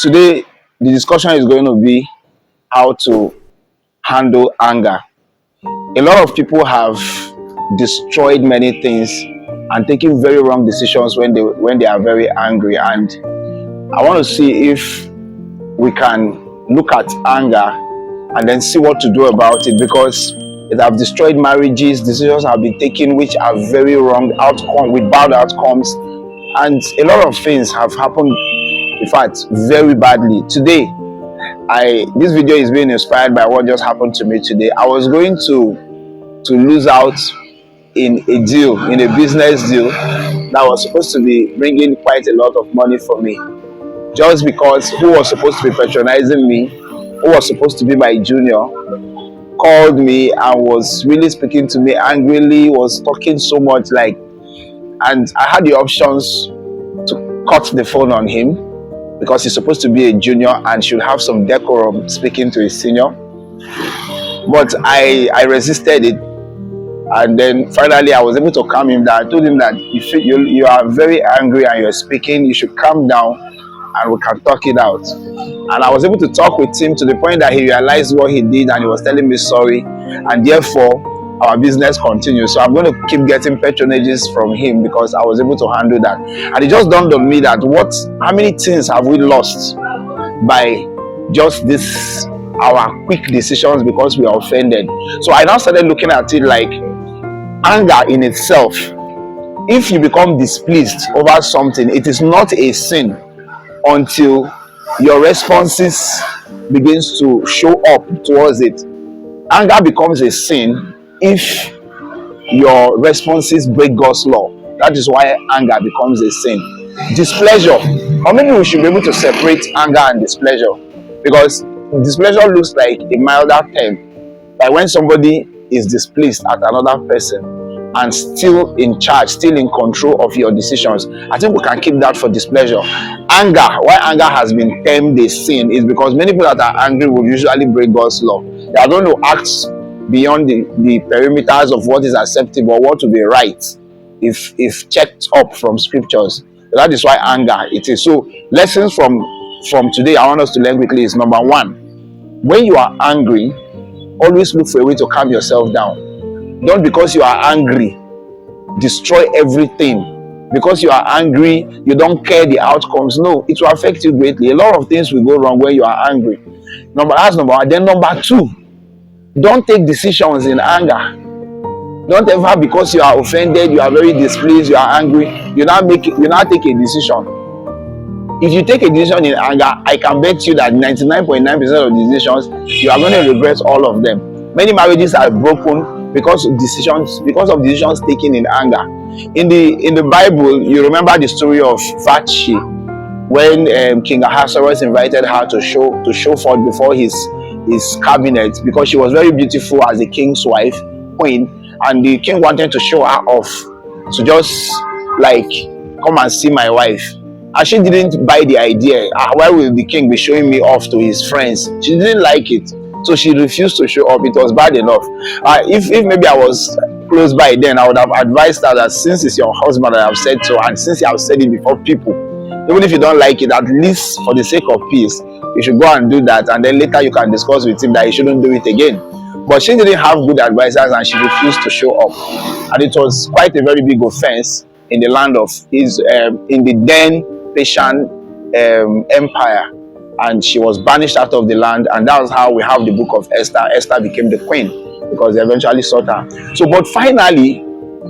Today, the discussion is going to be how to handle anger. A lot of people have destroyed many things and taken very wrong decisions when they are very angry. And I want to see if we can look at anger and then see what to do about it, because it have destroyed marriages. Decisions have been taken which are very wrong outcome with bad outcomes, and a lot of things have happened, in fact, very badly. Today, this video is being inspired by what just happened to me today. I was going to lose out in a deal, in a business deal that was supposed to be bringing quite a lot of money for me, just because who was supposed to be patronizing me, who was supposed to be my junior, called me and was really speaking to me angrily, was talking so much, and I had the options to cut the phone on him because he's supposed to be a junior and should have some decorum speaking to a senior. But I resisted it, and then finally I was able to calm him down. I told him that if you are very angry and you're speaking, you should calm down and we can talk it out. And I was able to talk with him to the point that he realized what he did and he was telling me sorry, and therefore our business continues. So I'm going to keep getting patronages from him because I was able to handle that. And it just dawned on me that how many things have we lost by just this, our quick decisions because we are offended. So I now started looking at it like anger in itself. If you become displeased over something, it is not a sin until your responses begins to show up towards it. Anger becomes a sin if your responses break God's law. That is why anger becomes a sin. Displeasure, or maybe we should be able to separate anger and displeasure, because displeasure looks like a milder term, like when somebody is displeased at another person and still in charge, still in control of your decisions. I think we can keep that for displeasure. Anger, why anger has been termed a sin, is because many people that are angry will usually break God's law. They are going to act beyond the perimeters of what is acceptable, what would be right, if checked up from scriptures. That is why anger it is. So lessons from today I want us to learn quickly is: number one, when you are angry, always look for a way to calm yourself down. Don't, because you are angry, destroy everything. Because you are angry, you don't care the outcomes. No, it will affect you greatly. A lot of things will go wrong when you are angry. That's number one. Then number two, don't take decisions in anger. Don't ever, because you are offended, you are very displeased, you are angry, you now take a decision. If you take a decision in anger, I can bet you that 99.9% of the decisions, you are going to regret all of them. Many marriages are broken because of decisions taken in anger. In the Bible, you remember the story of Vashti, when King Ahasuerus invited her to show forth before his cabinet, because she was very beautiful as a king's wife, queen, and the king wanted to show her off, to just like, come and see my wife. And she didn't buy the idea. Why will the king be showing me off to his friends? She didn't like it, so she refused to show up. It was bad enough. If maybe I was close by then, I would have advised her that since it's your husband I have said so, and since you have said it before people, even if you don't like it, at least for the sake of peace, you should go and do that, and then later you can discuss with him that he shouldn't do it again. But she didn't have good advisors and she refused to show up, and it was quite a very big offense in the land of in the then Persian empire, and she was banished out of the land. And that was how we have the book of Esther. Esther became the queen because they eventually sought her. So, but finally,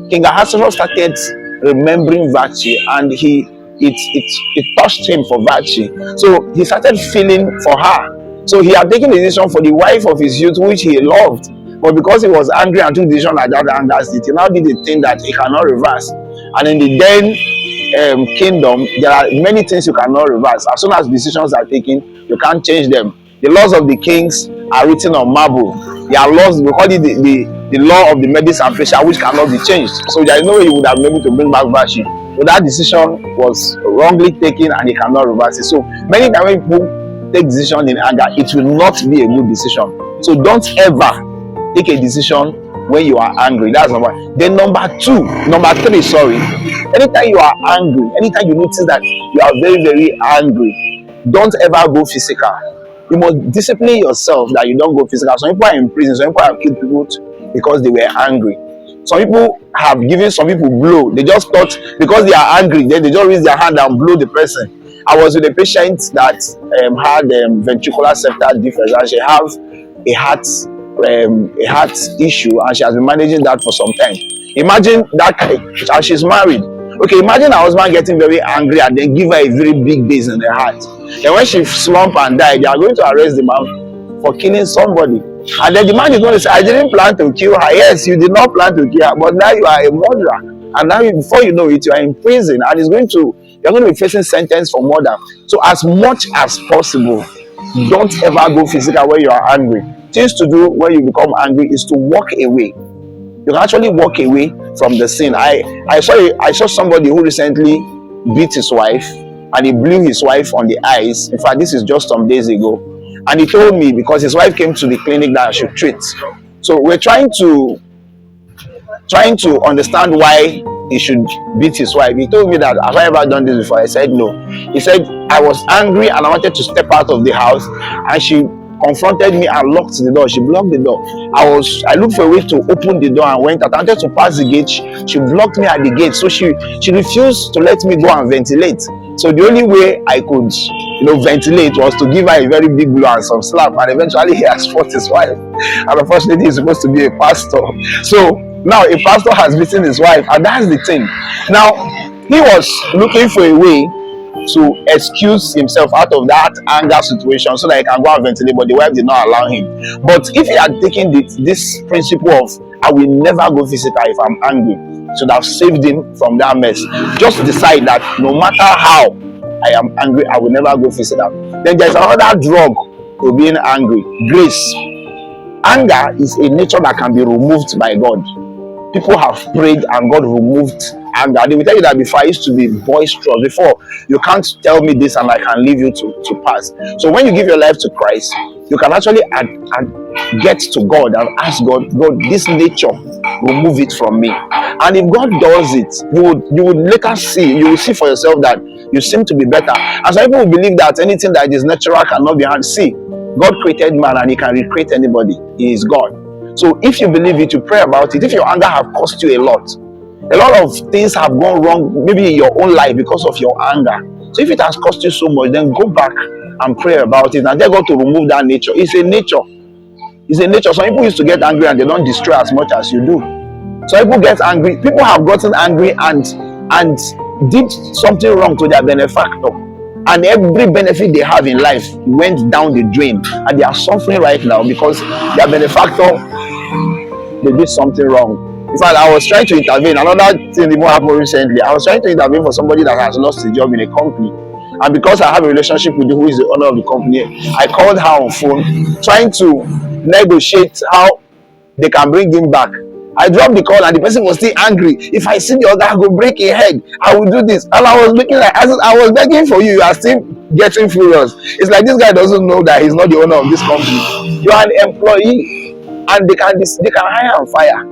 King Ahasuerus started remembering Vashti, and it touched him for Vashti. So he started feeling for her. So he had taken a decision for the wife of his youth, which he loved. But because he was angry and took a decision like that, and that's it, he now did a thing that he cannot reverse. And in the then kingdom, there are many things you cannot reverse. As soon as decisions are taken, you can't change them. The laws of the kings are written on marble. They are laws, we call it the law of the Medes and Persia, which cannot be changed. So there is no way he would have been able to bring back Vashti. So that decision was wrongly taken and he cannot reverse it. So many times when people take decision in anger, it will not be a good decision. So don't ever take a decision when you are angry. That's number one. Then number three, anytime you are angry, anytime you notice that you are very, very angry, don't ever go physical. You must discipline yourself that you don't go physical. Some people are in prison, some people have killed people because they were angry. Some people have given some people blow. They just thought because they are angry, then they just raise their hand and blow the person. I was with a patient that had ventricular septal defects, and she have a heart issue, and she has been managing that for some time. Imagine that, and she's married. Okay, imagine her husband getting very angry and then give her a very big base in the heart. Then when she slump and die, they are going to arrest the man for killing somebody. And then the man is going to say, I didn't plan to kill her. Yes, you did not plan to kill her, but now you are a murderer. And now, before you know it, you are in prison, and you're going to be facing sentence for murder. So as much as possible, don't ever go physical when you are angry. Things to do when you become angry is to walk away. You can actually walk away from the sin. I saw somebody who recently beat his wife, and he blew his wife on the eyes. In fact, this is just some days ago. And he told me, because his wife came to the clinic, that I should treat. So we're trying to understand why he should beat his wife. He told me that, have I ever done this before? I said no. He said, I was angry and I wanted to step out of the house, and she confronted me and locked the door. She blocked the door. I looked for a way to open the door and went out. I wanted to pass the gate. She blocked me at the gate. So she refused to let me go and ventilate. So the only way I could ventilate was to give her a very big blow and some slap, and eventually he has fought his wife. And unfortunately, he's supposed to be a pastor. So now a pastor has beaten his wife, and that's the thing. Now he was looking for a way to excuse himself out of that anger situation so that he can go and ventilate, but the wife did not allow him. But if he had taken this principle of, I will never go physical if I'm angry, should have saved him from that mess. Just decide that no matter how I am angry, I will never go physical. Then there's another drug to being angry: grace. Anger is a nature that can be removed by God. People have prayed and God removed anger. They will tell you that before I used to be boisterous. Before, you can't tell me this and I can leave you to pass. So when you give your life to Christ, you can actually get to God and ask God, this nature, remove it from me. And if God does it, you would later see, you will see for yourself that you seem to be better. And some people will believe that anything that is natural cannot be harmed. See, God created man and he can recreate anybody. He is God. So if you believe it, you pray about it. If your anger have cost you a lot of things have gone wrong, maybe in your own life because of your anger. So if it has cost you so much, then go back and pray about it and tell God to remove that nature. It's a nature. Some people used to get angry and they don't destroy as much as you do. Some people get angry. People have gotten angry and did something wrong to their benefactor, and every benefit they have in life went down the drain, and they are suffering right now because their benefactor, they did something wrong. In fact, I was trying to intervene. Another thing even happened recently. I was trying to intervene for somebody that has lost a job in a company, and because I have a relationship with who is the owner of the company, I called her on phone trying to negotiate how they can bring him back. I dropped the call and the person was still angry. If I see the other, I go break a head. I will do this. And I was looking like, I was begging for you. You are still getting furious. It's like this guy doesn't know that he's not the owner of this company. You are an employee, and they can hire and fire.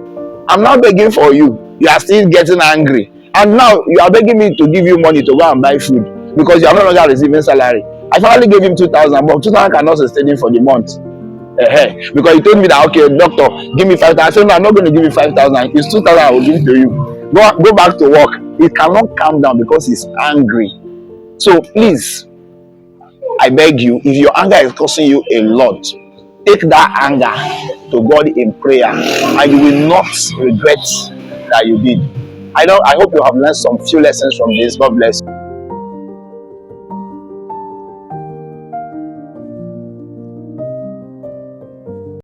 I'm now begging for you. You are still getting angry. And now you are begging me to give you money to go and buy food because you are no longer receiving salary. I finally gave him 2,000, but 2,000 cannot sustain him for the month. Because he told me that, okay, doctor, give me 5,000. I said, no, I'm not going to give you 5,000. It's 2,000 I will give to you. Go back to work. He cannot calm down because he's angry. So please, I beg you, if your anger is causing you a lot, take that anger to God in prayer, and you will not regret that you did. I hope you have learned some few lessons from this. God bless you.